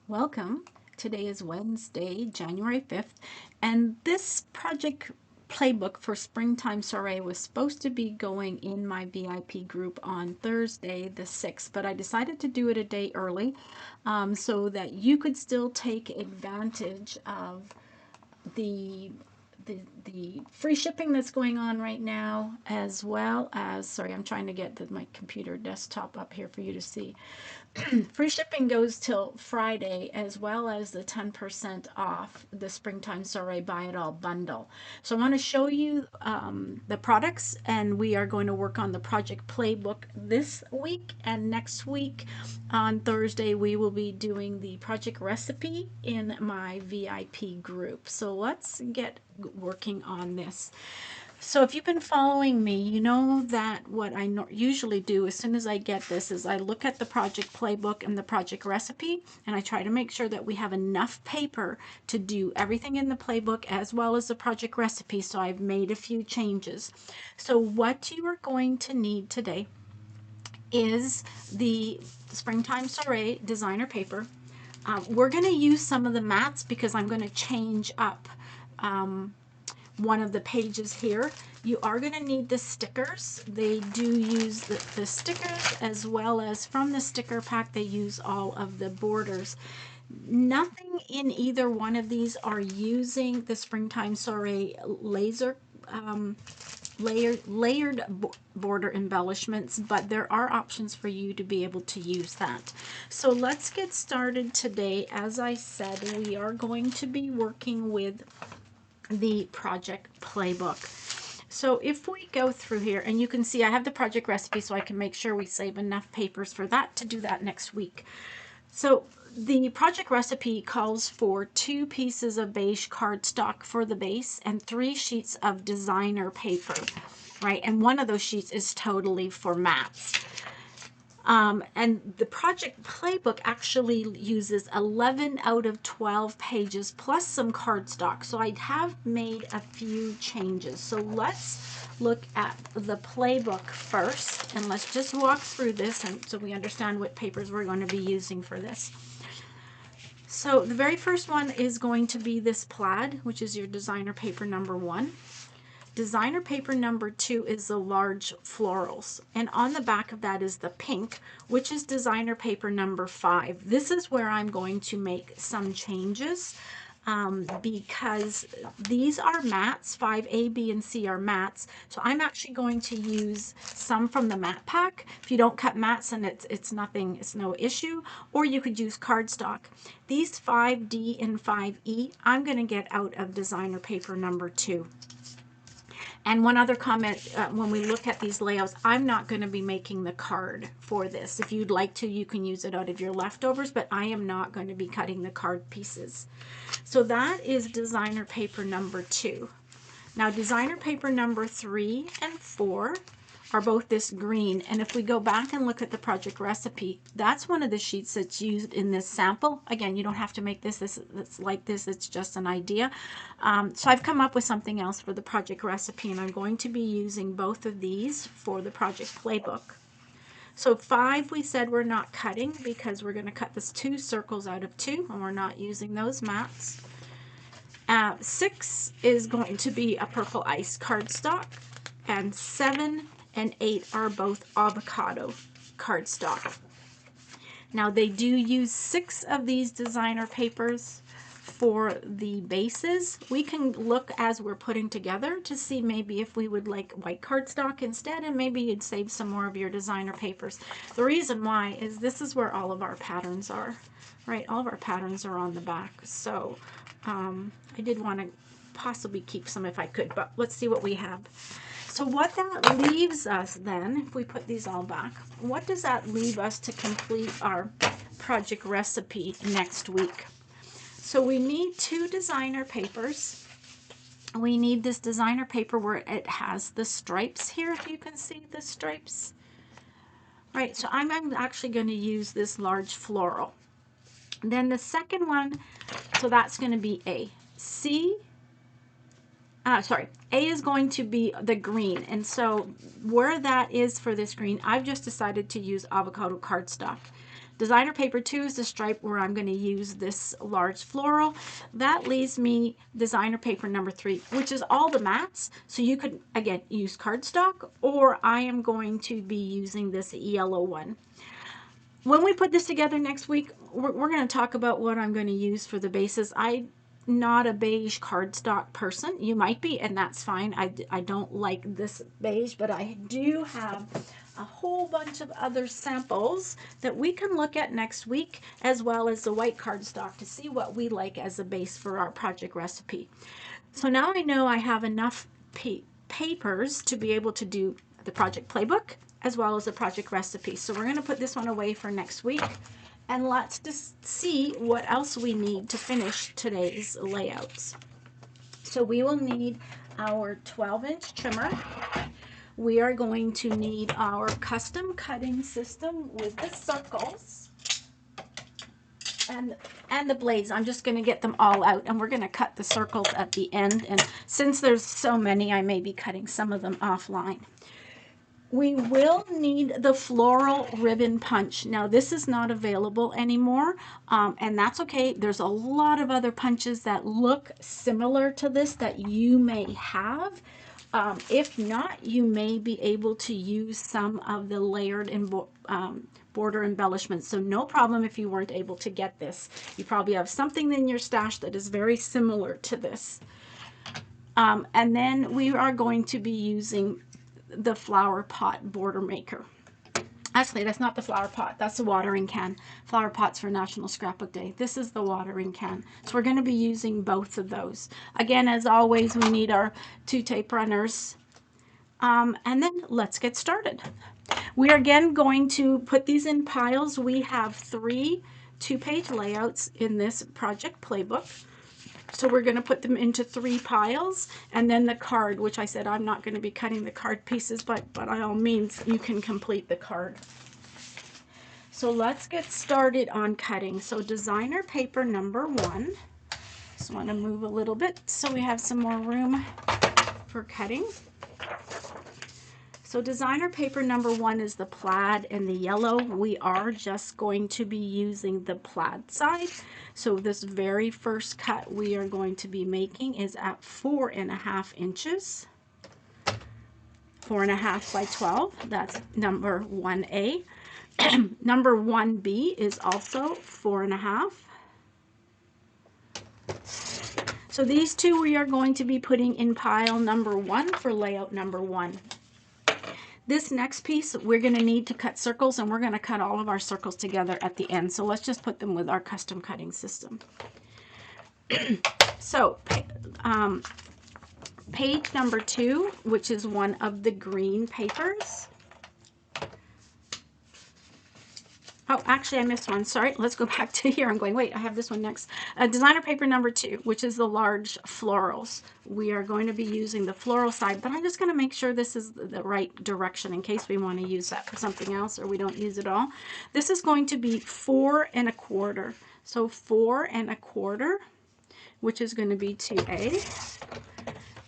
Welcome. Today is Wednesday, January 5th, and this project playbook for Springtime Soiree was supposed to be going in my VIP group on Thursday the 6th, but I decided to do it a day early so that you could still take advantage of the the free shipping that's going on right now, as well as, sorry, I'm trying to get my computer desktop up here for you to see. Free shipping goes till Friday, as well as the 10% off the Springtime Soiree Buy It All bundle. So I want to show you the products, and we are going to work on the project playbook this week. And next week on Thursday, we will be doing the project recipe in my VIP group. So let's get working on this. So if you've been following me, you know that what I usually do as soon as I get this is I look at the project playbook and the project recipe, and I try to make sure that we have enough paper to do everything in the playbook as well as the project recipe. So I've made a few changes. So what you are going to need today is the Springtime Soiree designer paper. We're going to use some of the mats because I'm going to change up one of the pages here. You are going to need the stickers. They do use the stickers, as well as from the sticker pack they use all of the borders. Nothing in either one of these are using the Springtime Soiree laser layered border embellishments, but there are options for you to be able to use that. So let's get started today. As I said, we are going to be working with the project playbook. So if we go through here, and you can see I have the project recipe so I can make sure we save enough papers for that to do that next week. So the project recipe calls for 2 pieces of beige cardstock for the base and 3 sheets of designer paper, right? And one of those sheets is totally for mats. And the project playbook actually uses 11 out of 12 pages plus some cardstock. So I have made a few changes. So let's look at the playbook first, and let's just walk through this and so we understand what papers we're going to be using for this. So the very first one is going to be this plaid, which is your designer paper number 1. Designer paper number 2 is the large florals, and on the back of that is the pink, which is designer paper number 5. This is where I'm going to make some changes because these are mats. 5A, B, and C are mats, so I'm actually going to use some from the mat pack. If you don't cut mats, and it's nothing, it's no issue, or you could use cardstock. These 5D and 5E, I'm going to get out of designer paper number 2. And one other comment, when we look at these layouts, I'm not going to be making the card for this. If you'd like to, you can use it out of your leftovers, but I am not going to be cutting the card pieces. So that is designer paper number 2. Now designer paper number 3 and 4 are both this green, and if we go back and look at the project recipe, that's one of the sheets that's used in this sample. Again, you don't have to make this it's like this, it's just an idea. So I've come up with something else for the project recipe, and I'm going to be using both of these for the project playbook. So 5, we said we're not cutting because we're going to cut this 2 circles out of 2, and we're not using those mats. 6 is going to be a purple ice cardstock, and 7 and 8 are both avocado cardstock. Now they do use 6 of these designer papers for the bases. We can look as we're putting together to see maybe if we would like white cardstock instead, and maybe you'd save some more of your designer papers. The reason why is this is where all of our patterns are, right? All of our patterns are on the back. So I did want to possibly keep some if I could, but let's see what we have. So what that leaves us then, if we put these all back, what does that leave us to complete our project recipe next week? So we need 2 designer papers. We need this designer paper where it has the stripes here, if you can see the stripes. Right, so I'm actually going to use this large floral. Then the second one, so that's going to be A. A is going to be the green, and so where that is for this green, I've just decided to use avocado cardstock. Designer paper 2 is the stripe where I'm going to use this large floral. That leaves me designer paper number 3, which is all the mats. So you could, again, use cardstock, or I am going to be using this yellow one. When we put this together next week, we're going to talk about what I'm going to use for the bases. I'm not a beige cardstock person. You might be, and that's fine. I don't like this beige, but I do have a whole bunch of other samples that we can look at next week, as well as the white cardstock, to see what we like as a base for our project recipe. So now I know I have enough papers to be able to do the project playbook as well as the project recipe. So we're going to put this one away for next week, and let's just see what else we need to finish today's layouts. So we will need our 12-inch trimmer. We are going to need our custom cutting system with the circles and the blades. I'm just going to get them all out, and we're going to cut the circles at the end. And since there's so many, I may be cutting some of them offline. We will need the floral ribbon punch. Now, this is not available anymore, and that's okay. There's a lot of other punches that look similar to this that you may have. If not, you may be able to use some of the layered and border embellishments. So no problem if you weren't able to get this. You probably have something in your stash that is very similar to this. And then we are going to be using the flower pot border maker. Actually, that's not the flower pot, that's the watering can. Flower pot's for National Scrapbook Day. This is the watering can. So we're going to be using both of those. Again, as always, we need our 2 tape runners. And then let's get started. We are again going to put these in piles. We have 3 2-page layouts in this project playbook. So we're going to put them into 3 piles, and then the card, which I said I'm not going to be cutting the card pieces, but by all means you can complete the card. So let's get started on cutting. So designer paper number 1. Just want to move a little bit so we have some more room for cutting. So designer paper number 1 is the plaid and the yellow. We are just going to be using the plaid side. So this very first cut we are going to be making is at 4.5 inches. 4.5 by 12, that's number 1A. Number 1B is also 4.5. So these 2 we are going to be putting in pile number 1 for layout number 1. This next piece, we're going to need to cut circles, and we're going to cut all of our circles together at the end. So let's just put them with our custom cutting system. So page number 2, which is one of the green papers. Oh, actually, I missed one. Sorry. Let's go back to here. I'm going, wait, I have this one next. Designer paper number 2, which is the large florals. We are going to be using the floral side, but I'm just going to make sure this is the right direction in case we want to use that for something else or we don't use it all. This is going to be 4 1/4. So 4 1/4, which is going to be 2A.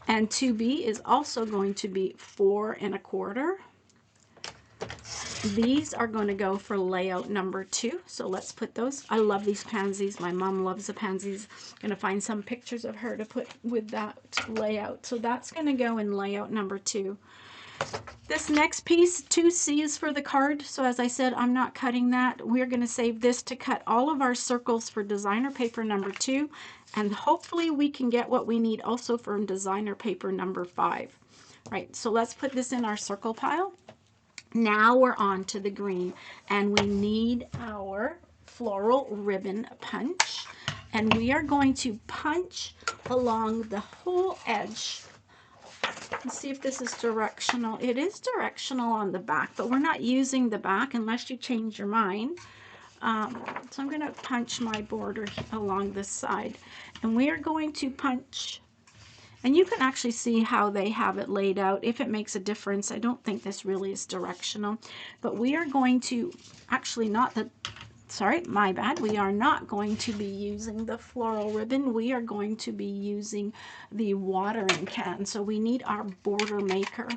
And 2B is also going to be 4 1/4. These are going to go for layout number 2. So let's put those. I love these pansies. My mom loves the pansies. I'm going to find some pictures of her to put with that layout. So that's going to go in layout number 2. This next piece, 2C, is for the card. So as I said, I'm not cutting that. We're going to save this to cut all of our circles for designer paper number 2. And hopefully we can get what we need also from designer paper number 5. Right, so let's put this in our circle pile. Now we're on to the green, and we need our floral ribbon punch, and we are going to punch along the whole edge. Let's see if this is directional. It is directional on the back, but we're not using the back unless you change your mind. So I'm going to punch my border along this side, and we are going to punch. And you can actually see how they have it laid out, if it makes a difference. I don't think this really is directional. But we are going to, actually not the, sorry, my bad. We are not going to be using the floral ribbon. We are going to be using the watering can. So we need our border maker.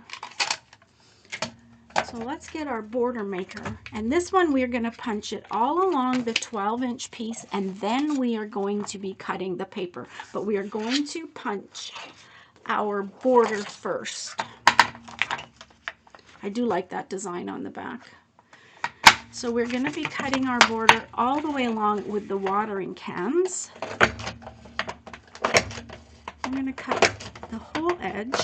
So let's get our border maker. And this one we're going to punch it all along the 12-inch piece, and then we are going to be cutting the paper. But we are going to punch our border first. I do like that design on the back. So we're going to be cutting our border all the way along with the watering cans. I'm going to cut the whole edge.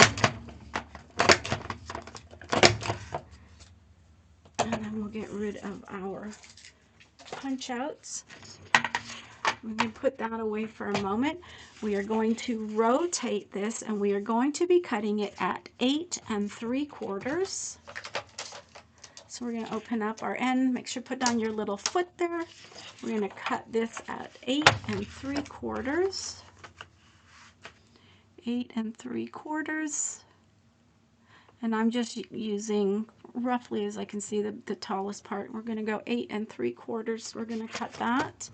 And then we'll get rid of our punch outs. We're going to put that away for a moment. We are going to rotate this, and we are going to be cutting it at 8 3/4. So we're going to open up our end. Make sure to put down your little foot there. We're going to cut this at 8 3/4. 8 3/4. And I'm just using roughly, as I can see, the tallest part. We're going to go 8 3/4. We're going to cut that.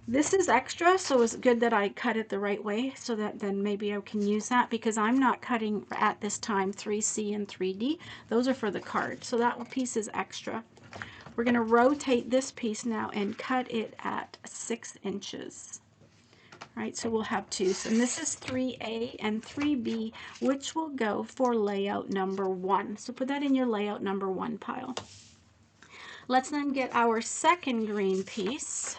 This is extra, so it's good that I cut it the right way, so that then maybe I can use that, because I'm not cutting at this time 3C and 3D. Those are for the card, so that piece is extra. We're going to rotate this piece now and cut it at 6 inches. All right, so we'll have two. So, and this is 3A and 3B, which will go for layout number 1. So put that in your layout number 1 pile. Let's then get our second green piece.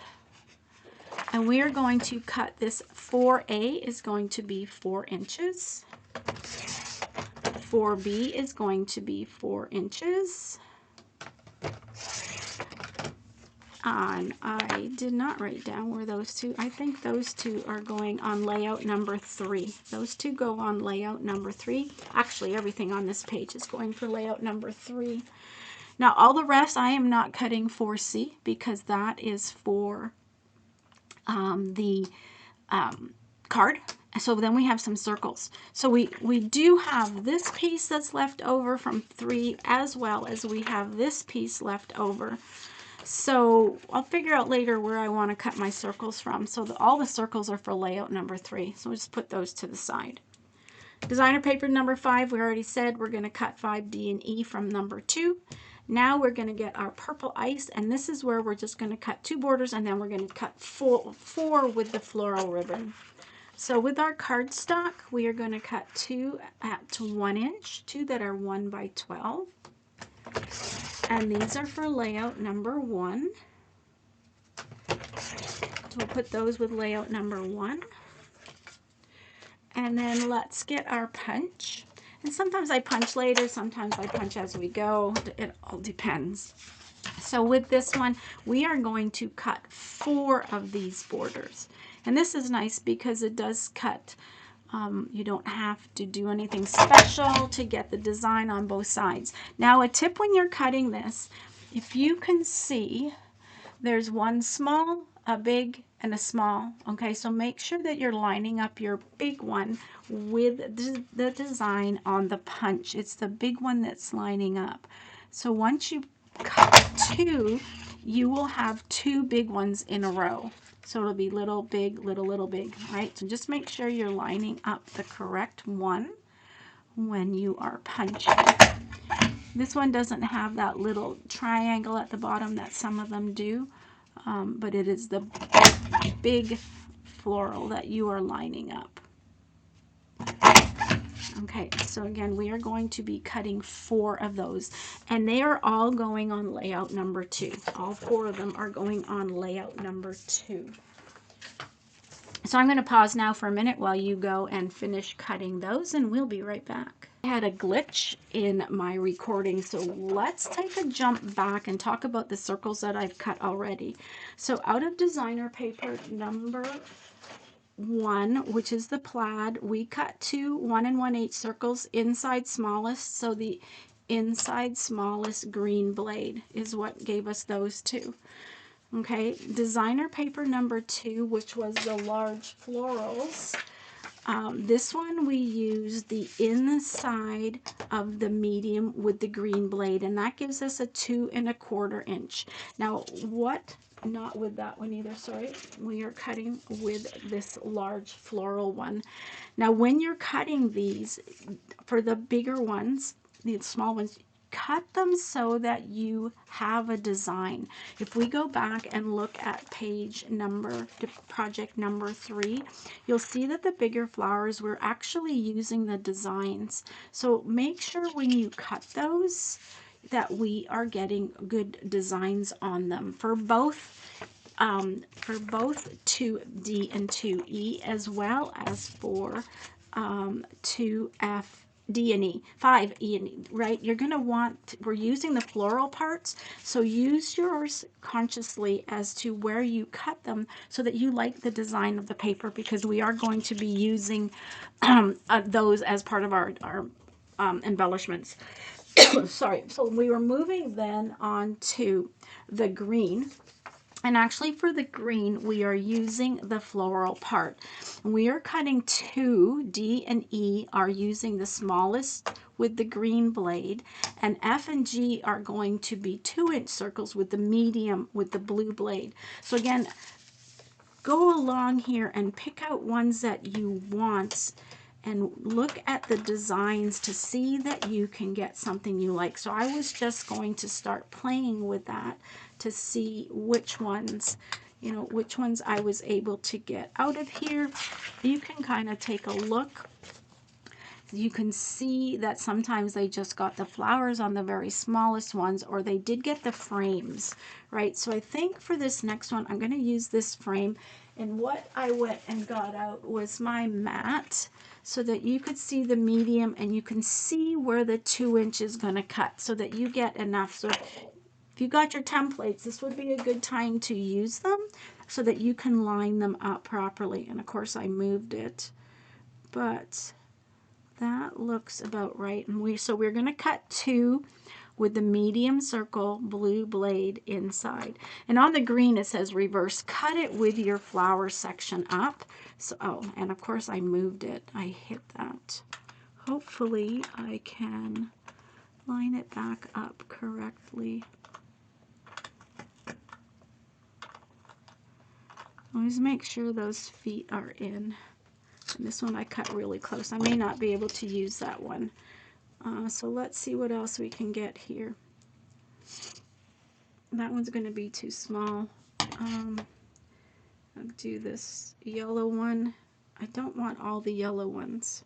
And we are going to cut this. 4A is going to be 4 inches. 4B is going to be 4 inches. And I did not write down where those two, I think those two are going on layout number 3. Those two go on layout number 3. Actually, everything on this page is going for layout number 3. Now, all the rest, I am not cutting 4C, because that is for the card. So then we have some circles. So we do have this piece that's left over from 3, as well as we have this piece left over. So I'll figure out later where I want to cut my circles from. So all the circles are for layout number 3. So we'll just put those to the side. Designer paper number 5, we already said we're going to cut 5D and E from number 2. Now we're going to get our purple ice, and this is where we're just going to cut 2 borders, and then we're going to cut 4 with the floral ribbon. So with our cardstock, we are going to cut 2 at 1 inch, 2 that are 1 by 12. And these are for layout number 1. So we'll put those with layout number 1. And then let's get our punch. And sometimes I punch later, sometimes I punch as we go. It all depends. So with this one, we are going to cut 4 of these borders. And this is nice because it does cut. You don't have to do anything special to get the design on both sides. Now, a tip when you're cutting this, if you can see, there's one small, a big, and a small. Okay, so make sure that you're lining up your big one with the design on the punch. It's the big one that's lining up. So once you cut 2, you will have 2 big ones in a row. So it'll be little, big, little, big, right? So just make sure you're lining up the correct one when you are punching. This one doesn't have that little triangle at the bottom that some of them do, but it is the big floral that you are lining up. Okay, so again, we are going to be cutting 4 of those, and they are all going on layout number 2. All 4 of them are going on layout number 2. So I'm going to pause now for a minute while you go and finish cutting those, and we'll be right back. I had a glitch in my recording, so let's take a jump back and talk about the circles that I've cut already. So out of designer paper number 1, which is the plaid, we cut 2 1 1/8 circles inside smallest. So the inside smallest green blade is what gave us those 2. Okay, designer paper number 2, which was the large florals. This one we used the inside of the medium with the green blade, and that gives us a 2 1/4 inch. Now, not with that one either, sorry. We are cutting with this large floral one. Now, when you're cutting these, for the bigger ones, the small ones, cut them so that you have a design. If we go back and look at project number 3, you'll see that the bigger flowers, we're actually using the designs. So make sure when you cut those that we are getting good designs on them for both 2D and 2E, as well as for 2F, D and E, 5E and E, right? You're going to want, we're using the floral parts, so use yours consciously as to where you cut them so that you like the design of the paper, because we are going to be using those as part of our embellishments. Sorry. So we were moving then on to the green. And actually for the green, we are using the floral part. We are cutting 2, D and E are using the smallest with the green blade, and F and G are going to be 2-inch circles with the medium with the blue blade. So again, go along here and pick out ones that you want and look at the designs to see that you can get something you like. So I was just going to start playing with that to see which ones, which ones I was able to get out of here. You can kind of take a look. You can see that sometimes they just got the flowers on the very smallest ones, or they did get the frames, right? So I think for this next one, I'm going to use this frame. And what I went and got out was my mat, so that you could see the medium and you can see where the 2-inch is going to cut, so that you get enough. So if you got your templates, this would be a good time to use them so that you can line them up properly. And of course I moved it, but that looks about right. And we're going to cut 2 with the medium circle blue blade inside. And on the green it says reverse. Cut it with your flower section up. So, oh, and of course I moved it. I hit that. Hopefully I can line it back up correctly. Always make sure those feet are in. And this one I cut really close. I may not be able to use that one. So let's see what else we can get here. That one's going to be too small. I'll do this yellow one. I don't want all the yellow ones.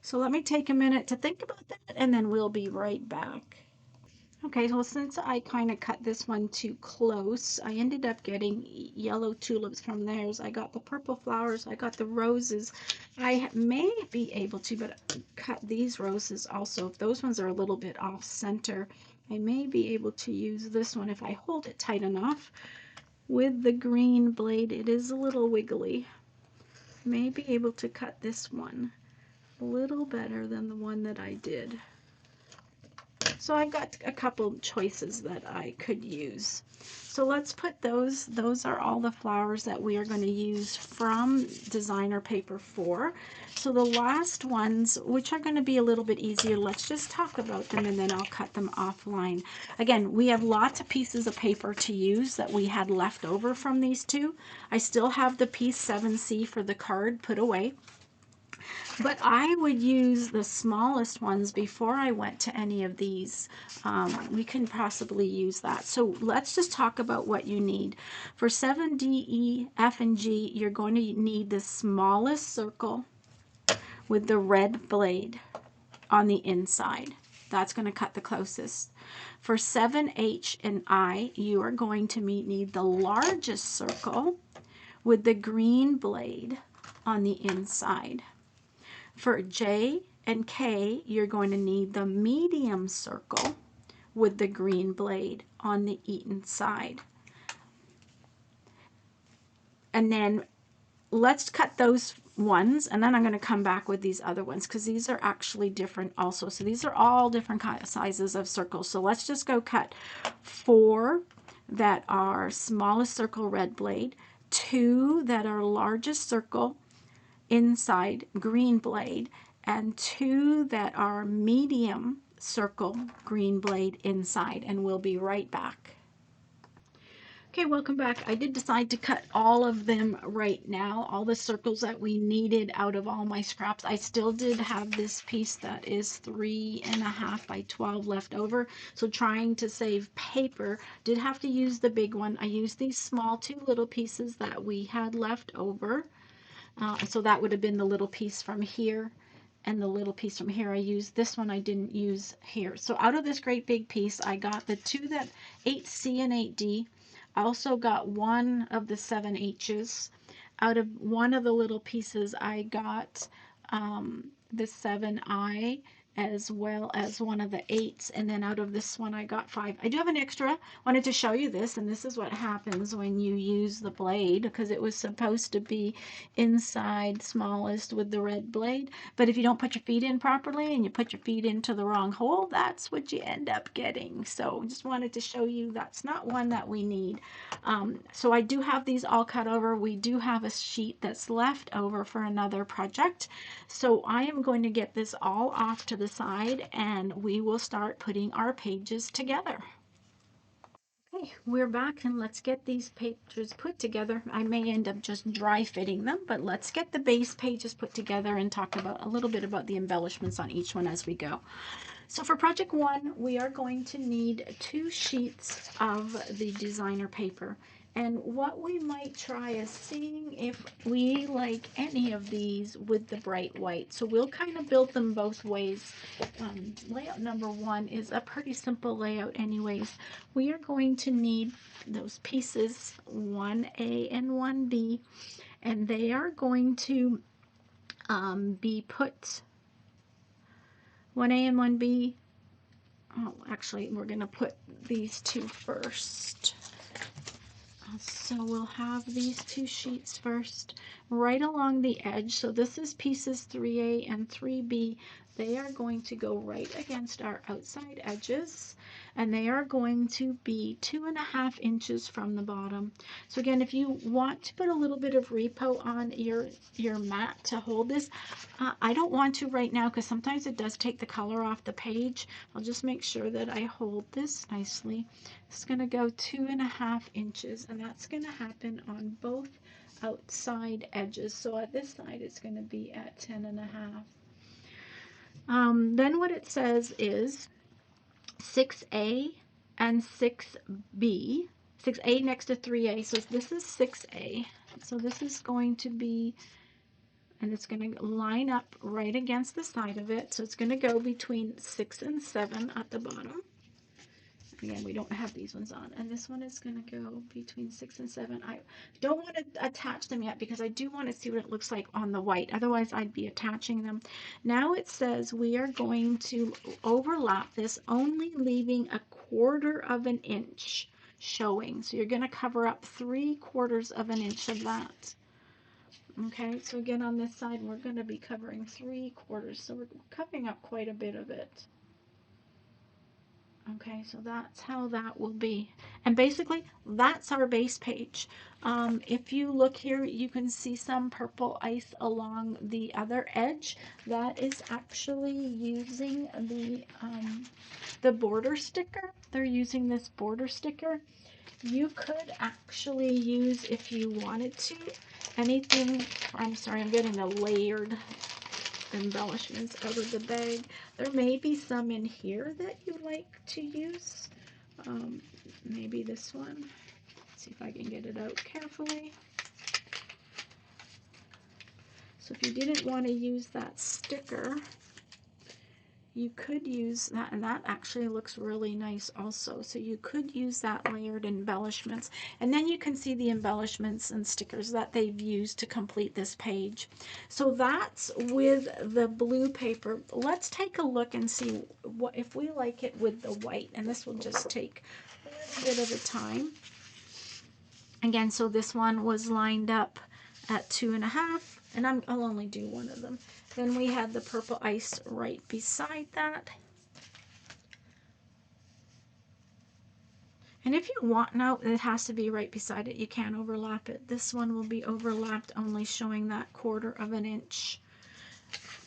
So let me take a minute to think about that, and then we'll be right back. Okay, well, since I kind of cut this one too close, I ended up getting yellow tulips from theirs. I got the purple flowers, I got the roses. I may be able to, but cut these roses also. If those ones are a little bit off center, I may be able to use this one if I hold it tight enough. With the green blade, it is a little wiggly. May be able to cut this one a little better than the one that I did. So I've got a couple choices that I could use. So let's put those are all the flowers that we are going to use from designer paper 4. So the last ones, which are going to be a little bit easier, let's just talk about them and then I'll cut them offline. Again, we have lots of pieces of paper to use that we had left over from these two. I still have the piece 7C for the card put away. But I would use the smallest ones before I went to any of these. We can possibly use that. So let's just talk about what you need. For 7D, E, F, and G, you're going to need the smallest circle with the red blade on the inside. That's going to cut the closest. For 7H and I, you are going to need the largest circle with the green blade on the inside. For J and K, you're going to need the medium circle with the green blade on the inside. And then let's cut those ones, and then I'm going to come back with these other ones because these are actually different also. So these are all different kind of sizes of circles. So let's just go cut 4 that are smallest circle red blade, 2 that are largest circle inside green blade, and 2 that are medium circle green blade inside, and we'll be right back. Okay, welcome back. I did decide to cut all of them right now, all the circles that we needed out of all my scraps. I still did have this piece that is 3.5 by 12 left over. So trying to save paper, did have to use the big one. I used these small 2 little pieces that we had left over. So that would have been the little piece from here and the little piece from here. I used this one, I didn't use here. So out of this great big piece, I got the 2 that 8C and 8D. I also got one of the 7H's. Out of one of the little pieces, I got the 7I as well as one of the 8s, and then out of this one I got 5. I do have an extra. Wanted to show you this, and this is what happens when you use the blade, because it was supposed to be inside smallest with the red blade, but if you don't put your feet in properly and you put your feet into the wrong hole, that's what you end up getting. So just wanted to show you that's not one that we need. So I do have these all cut over. We do have a sheet that's left over for another project. So I am going to get this all off to the side and we will start putting our pages together. Okay, we're back and let's get these pages put together. I may end up just dry fitting them, but let's get the base pages put together and talk about a little bit about the embellishments on each one as we go. So for project 1, we are going to need 2 sheets of the designer paper. And what we might try is seeing if we like any of these with the bright white. So we'll kind of build them both ways. Layout number 1 is a pretty simple layout anyways. We are going to need those pieces 1A and 1B, and they are going to be put 1A and 1B. Oh, actually, we're going to put these 2 first. So we'll have these 2 sheets first, right along the edge. So this is pieces 3A and 3B. They are going to go right against our outside edges, and they are going to be 2.5 inches from the bottom. So again, if you want to put a little bit of repo on your mat to hold this, I don't want to right now because sometimes it does take the color off the page. I'll just make sure that I hold this nicely. It's going to go 2.5 inches, and that's going to happen on both outside edges. So at this side, it's going to be at 10.5. Then what it says is 6A and 6B. 6A next to 3A. So this is 6A. So this is going to be, and it's going to line up right against the side of it. So it's going to go between 6 and 7 at the bottom. Again, we don't have these ones on. And this one is going to go between 6 and 7. I don't want to attach them yet because I do want to see what it looks like on the white. Otherwise, I'd be attaching them. Now it says we are going to overlap this, only leaving 1/4 of an inch showing. So you're going to cover up 3/4 of an inch of that. Okay, so again, on this side, we're going to be covering 3/4. So we're covering up quite a bit of it. Okay, so that's how that will be. And basically, that's our base page. If you look here, you can see some purple ice along the other edge. That is actually using the border sticker. They're using this border sticker. You could actually use, if you wanted to, anything, I'm sorry, I'm getting the layered embellishments out of the bag. There may be some in here that you like to use. Maybe this one. Let's see if I can get it out carefully. So if you didn't want to use that sticker, you could use that, and that actually looks really nice also. So you could use that layered embellishments, and then you can see the embellishments and stickers that they've used to complete this page. So that's with the blue paper. Let's take a look and see what if we like it with the white, and this will just take a little bit of a time. Again, so this one was lined up at 2.5, and I'll only do one of them. Then we had the purple ice right beside that. And if you want, now it has to be right beside it. You can't overlap it. This one will be overlapped, only showing that 1/4 of an inch.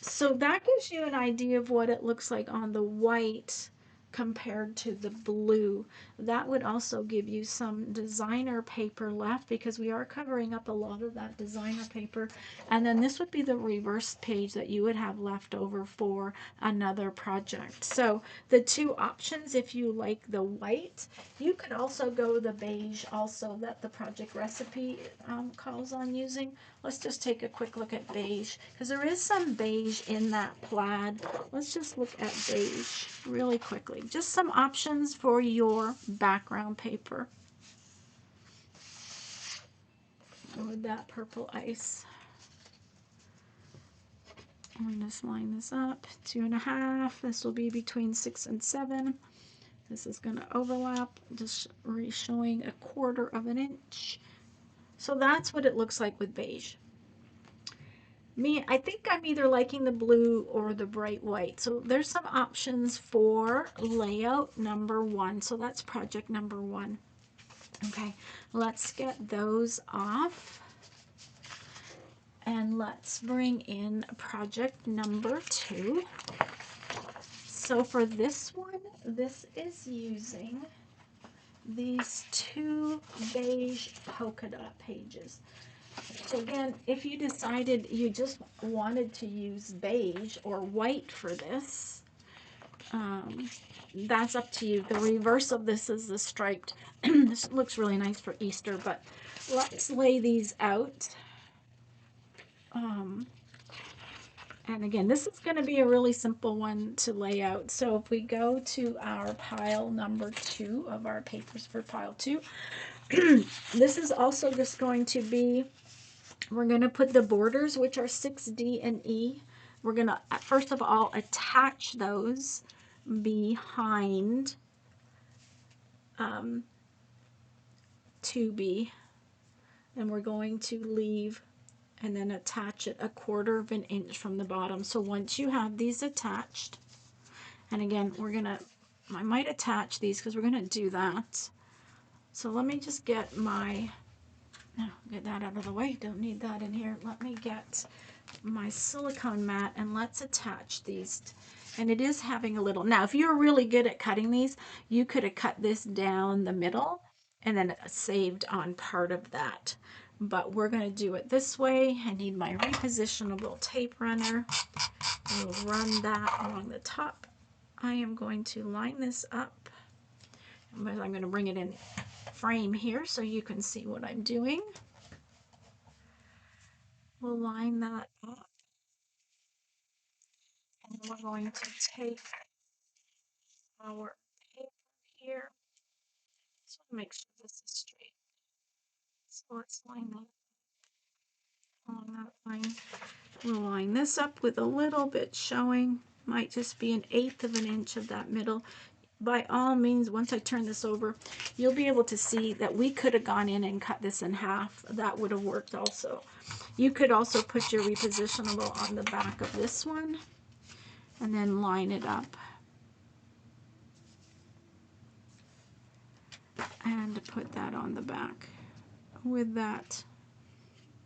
So that gives you an idea of what it looks like on the white compared to the blue. That would also give you some designer paper left because we are covering up a lot of that designer paper. And then this would be the reverse page that you would have left over for another project. So the two options, if you like the white, you could also go the beige also that the project recipe calls on using. Let's just take a quick look at beige because there is some beige in that plaid. Let's just look at beige really quickly. Just some options for your background paper. With that purple ice. I'm going to line this up, 2.5. This will be between 6 and 7. This is going to overlap, just showing 1/4 of an inch. So that's what it looks like with beige. I think I'm either liking the blue or the bright white. So there's some options for layout number 1. So that's project number 1. Okay, let's get those off. And let's bring in project number 2. So for this one, this is using these 2 beige polka dot pages. So again, if you decided you just wanted to use beige or white for this, that's up to you. The reverse of this is the striped. This looks really nice for Easter, but let's lay these out. And again, this is going to be a really simple one to lay out. So if we go to our pile number 2 of our papers for pile 2, this is also just going to be, we're going to put the borders, which are 6D and E. We're going to, first of all, attach those behind 2B. And we're going to leave and then attach it 1/4 of an inch from the bottom. So once you have these attached, and again, I might attach these because we're gonna do that. So let me just get get that out of the way. Don't need that in here. Let me get my silicone mat and let's attach these. And it is having a little, now if you're really good at cutting these, you could have cut this down the middle and then saved on part of that. But we're going to do it this way. I need my repositionable tape runner. We'll run that along the top. I am going to line this up. I'm going to bring it in frame here so you can see what I'm doing. We'll line that up. And we're going to take our paper here. Just want to make sure this is straight. So let's line that along that line. We'll line this up with a little bit showing. Might just be 1/8 of an inch of that middle. By all means, once I turn this over, you'll be able to see that we could have gone in and cut this in half. That would have worked also. You could also put your repositionable on the back of this one and then line it up. And put that on the back with that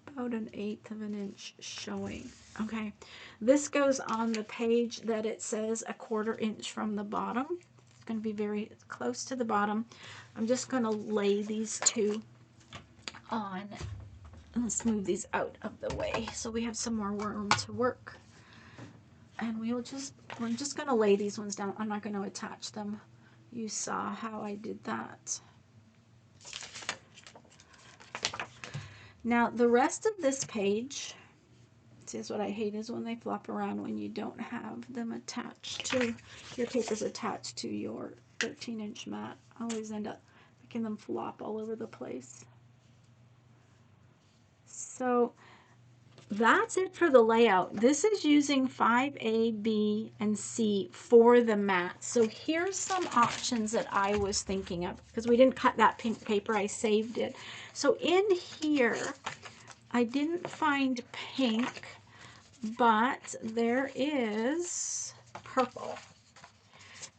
about 1/8 of an inch showing. Okay, this goes on the page that it says 1/4 inch from the bottom. It's going to be very close to the bottom. I'm just going to lay these 2 on. Let's move these out of the way so we have some more room to work. And we're just going to lay these ones down. I'm not going to attach them. You saw how I did that. Now the rest of this page, this is what I hate is when they flop around when you don't have them attached to, your paper's attached to your 13-inch mat. I always end up making them flop all over the place. So that's it for the layout. This is using 5A, B, and C for the mat. So here's some options that I was thinking of because we didn't cut that pink paper. I saved it. So in here, I didn't find pink, but there is purple.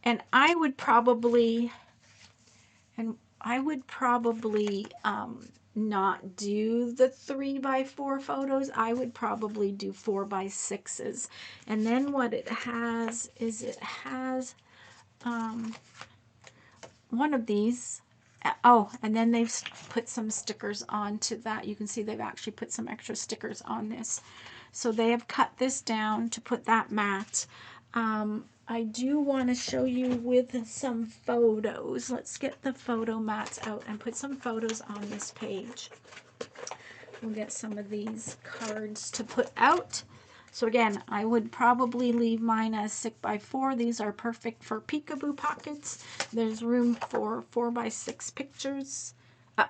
And I would probably not do the 3x4 photos. I would probably do 4x6s. And then what it has is it has um, one of these. Oh, and then they've put some stickers onto that. You can see they've actually put some extra stickers on this. So they have cut this down to put that mat. I do want to show you with some photos. Let's get the photo mats out and put some photos on this page. We'll get some of these cards to put out. So again, I would probably leave mine as 6x4. These are perfect for peekaboo pockets. There's room for 4x6 pictures.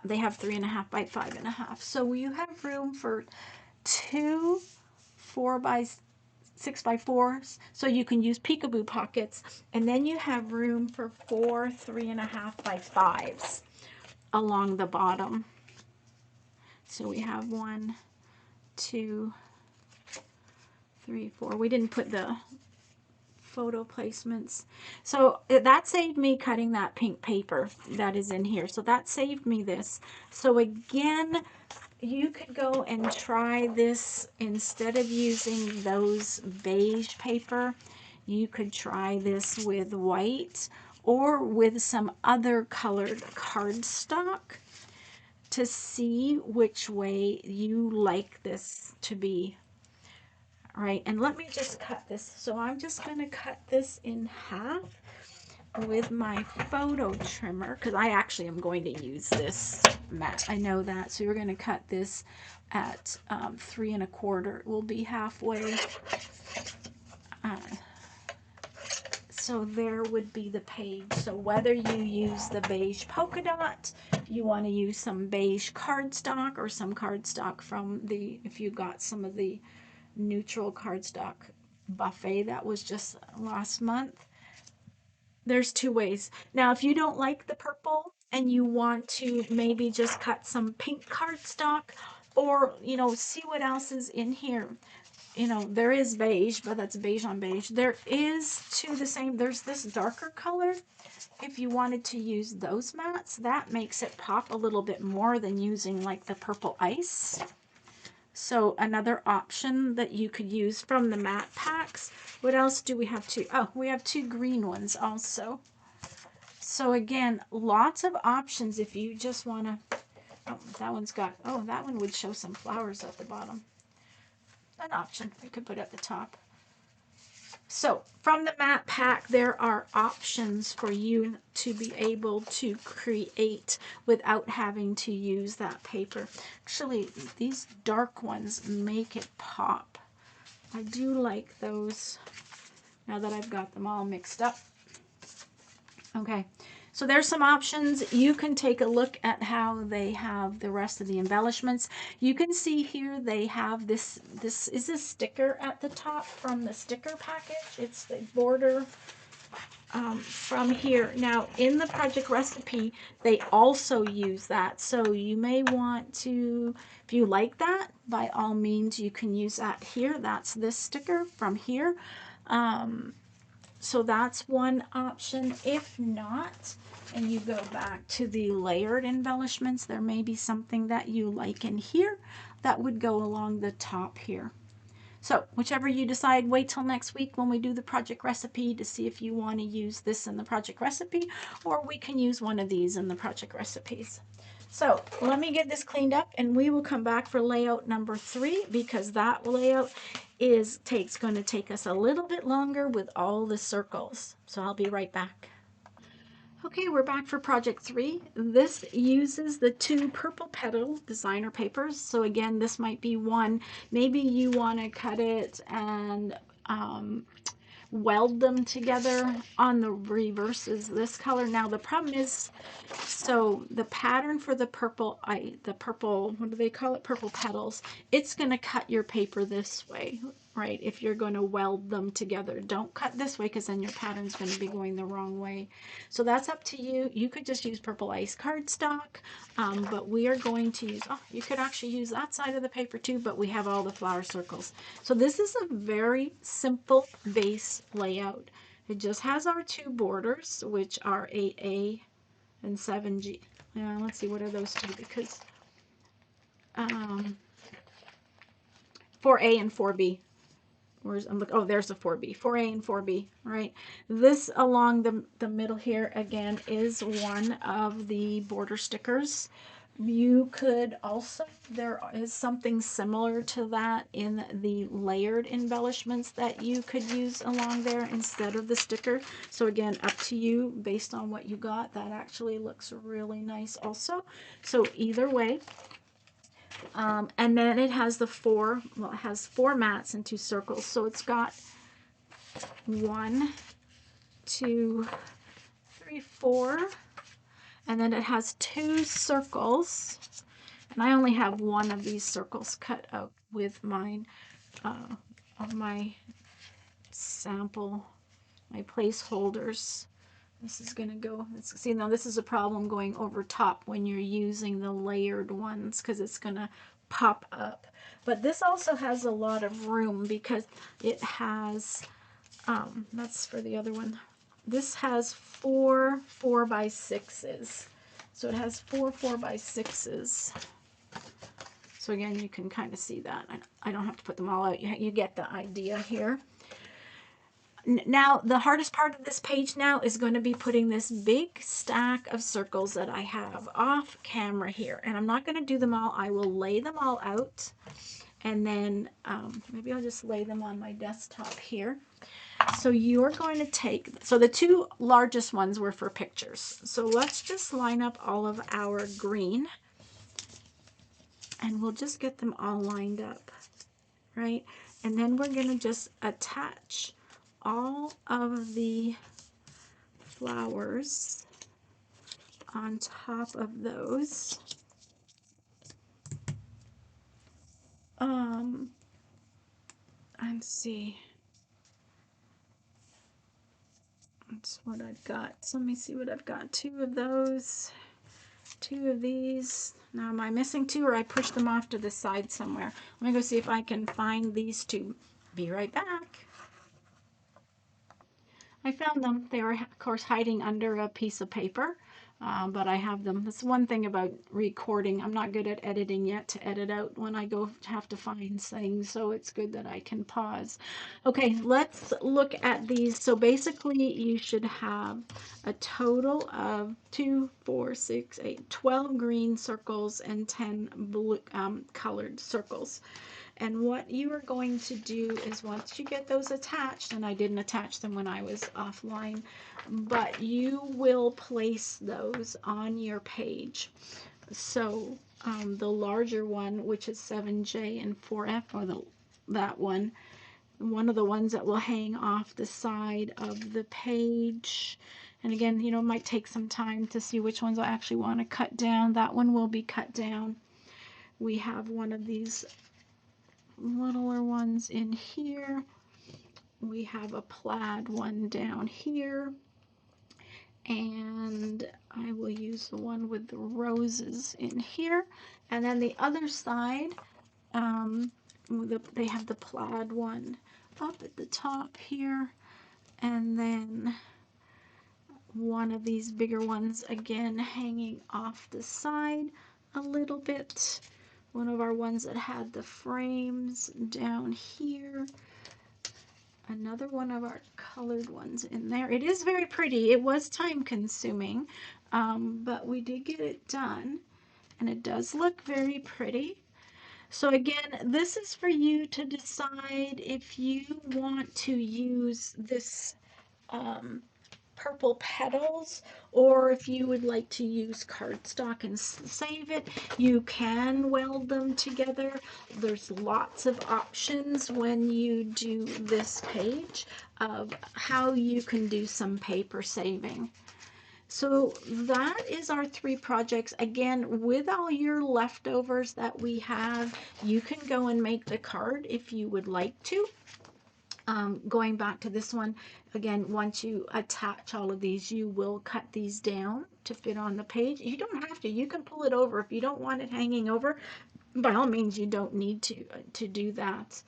They have 3.5 by 5.5. So you have room for 2 4x6x4s. So you can use peekaboo pockets. And then you have room for 4 3.5 by 5s along the bottom. So we have 1, 2, 3, 4. We didn't put the photo placements. So that saved me cutting that pink paper that is in here. So that saved me this. So again, you could go and try this instead of using those beige paper. You could try this with white or with some other colored cardstock to see which way you like this to be. All right, and let me just cut this. So I'm just going to cut this in half with my photo trimmer because I actually am going to use this mat. I know that. So you're going to cut this at 3 1/4. It will be halfway. So there would be the page. So whether you use the beige polka dot, you want to use some beige cardstock or some cardstock from the, if you got some of the neutral cardstock buffet that was just last month. There's 2 ways. Now, if you don't like the purple and you want to maybe just cut some pink cardstock or, you know, see what else is in here. You know, there is beige, but that's beige on beige. There is there's this darker color. If you wanted to use those mats, that makes it pop a little bit more than using like the purple ice. So another option that you could use from the matte packs. What else do we have? We have 2 green ones also. So again, lots of options if you just want to. Oh, that one's got, that one would show some flowers at the bottom. An option we could put at the top. So from the matte pack, there are options for you to be able to create without having to use that paper. Actually, these dark ones make it pop. I do like those now that I've got them all mixed up. Okay, so there's some options. You can take a look at how they have the rest of the embellishments. You can see here they have this is a sticker at the top from the sticker package. It's the border from here. Now in the project recipe, they also use that. So you may want to, if you like that, by all means, you can use that here. That's this sticker from here. So that's one option. If not, and you go back to the layered embellishments, there may be something that you like in here that would go along the top here. So whichever you decide, wait till next week when we do the project recipe to see if you want to use this in the project recipe, or we can use one of these in the project recipes. So let me get this cleaned up and we will come back for layout number 3 because that layout is going to take us a little bit longer with all the circles. So I'll be right back. Okay, we're back for project 3. This uses the 2 purple petal designer papers. So again, this might be one. Maybe you want to cut it and weld them together. On the reverse is this color. Now the problem is, so the pattern for the purple, what do they call it? Purple petals. It's going to cut your paper this way, right? If you're going to weld them together, don't cut this way because then your pattern's going to be going the wrong way. So that's up to you. You could just use purple ice cardstock, but we are going to use, you could actually use that side of the paper too, but we have all the flower circles. So this is a very simple base layout. It just has our 2 borders, which are 8A and 7G. Let's see, what are those 2? Because 4A and 4B. where's, I'm looking, oh, there's the 4B, 4A and 4B, right? This along the middle here, again, is one of the border stickers. You could also, there is something similar to that in the layered embellishments that you could use along there instead of the sticker. So again, up to you based on what you got. That actually looks really nice also. So either way. And then it has the four, well, it has 4 mats and 2 circles. So it's got 1, 2, 3, 4. And then it has 2 circles. And I only have 1 of these circles cut out with mine, of my sample, my placeholders. This is going to go, see, now this is a problem going over top when you're using the layered ones because it's going to pop up. But this also has a lot of room because it has, that's for the other one. This has 4 4x6s. So it has 4 4x6s. So again, you can kind of see that. I don't have to put them all out. You get the idea here. Now, the hardest part of this page now is going to be putting this big stack of circles that I have off camera here. And I'm not going to do them all. I will lay them all out. And then maybe I'll just lay them on my desktop here. So you're going to take, so the 2 largest ones were for pictures. So let's just line up all of our green. And we'll just get them all lined up, right? And then we're going to just attach all of the flowers on top of those. Let's see. That's what I've got. So let me see what I've got. 2 of those, 2 of these. Now, am I missing 2 or I pushed them off to the side somewhere? Let me go see if I can find these 2. Be right back. I found them. They were, of course, hiding under a piece of paper, but I have them. That's one thing about recording. I'm not good at editing yet to edit out when I go have to find things, so it's good that I can pause. Okay, let's look at these. So basically, you should have a total of 2, 4, 6, 8, 12 green circles and 10 blue colored circles. And what you are going to do is once you get those attached, and I didn't attach them when I was offline, but you will place those on your page. So the larger one, which is 7J and 4F, or that one of the ones that will hang off the side of the page. And again, you know, it might take some time to see which ones I actually want to cut down. That one will be cut down. We have one of these littler ones in here. We have a plaid one down here, and I will use the one with the roses in here. And then the other side, they have the plaid one up at the top here, and then one of these bigger ones again hanging off the side a little bit. One of our ones that had the frames down here. Another one of our colored ones in there. It is very pretty. It was time consuming, but we did get it done, and it does look very pretty. So again, this is for you to decide if you want to use this purple petals, or if you would like to use cardstock and save it. You can weld them together. There's lots of options when you do this page of how you can do some paper saving. So that is our 3 projects. Again, with all your leftovers that we have, you can go and make the card if you would like to. Going back to this one, again, once you attach all of these, you will cut these down to fit on the page. You don't have to. You can pull it over. If you don't want it hanging over, by all means, you don't need to do that.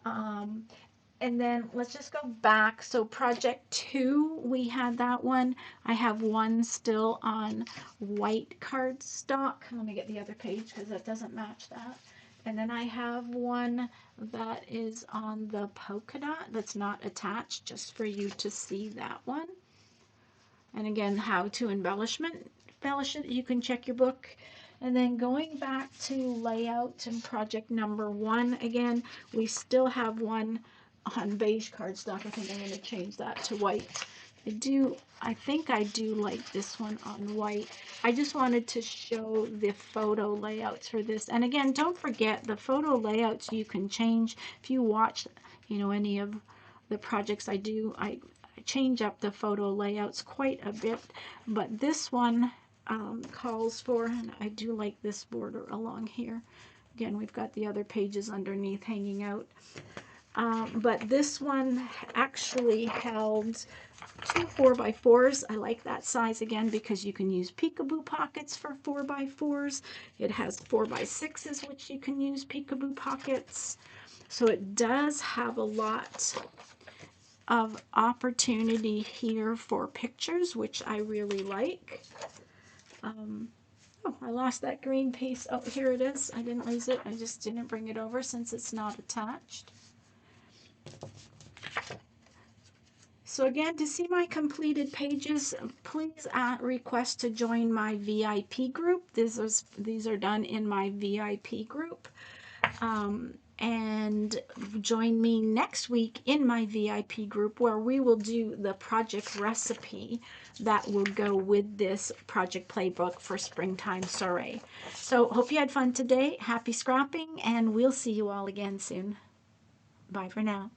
And then let's just go back. So project 2, we had that one. I have one still on white cardstock. Let me get the other page because that doesn't match that. And then I have one that is on the polka dot that's not attached, just for you to see that one. And again, how to embellish it, you can check your book. And then going back to layout and project number 1, again, we still have one on beige cardstock. I think I'm going to change that to white. I think I do like this one on white. I just wanted to show the photo layouts for this. And again, don't forget the photo layouts you can change. If you watch, any of the projects I do, I change up the photo layouts quite a bit, but this one calls for, and I do like this border along here. Again, we've got the other pages underneath hanging out. But this one actually held 2 4x4s. I like that size again because you can use peekaboo pockets for 4x4s. It has 4x6s, which you can use peekaboo pockets. So it does have a lot of opportunity here for pictures, which I really like. Oh, I lost that green piece. Oh, here it is. I didn't lose it. I just didn't bring it over since it's not attached. So again, to see my completed pages, please request to join my VIP group. These are done in my VIP group. And join me next week in my VIP group where we will do the project recipe that will go with this project playbook for springtime soiree. So hope you had fun today. Happy scrapping, and we'll see you all again soon. Bye for now.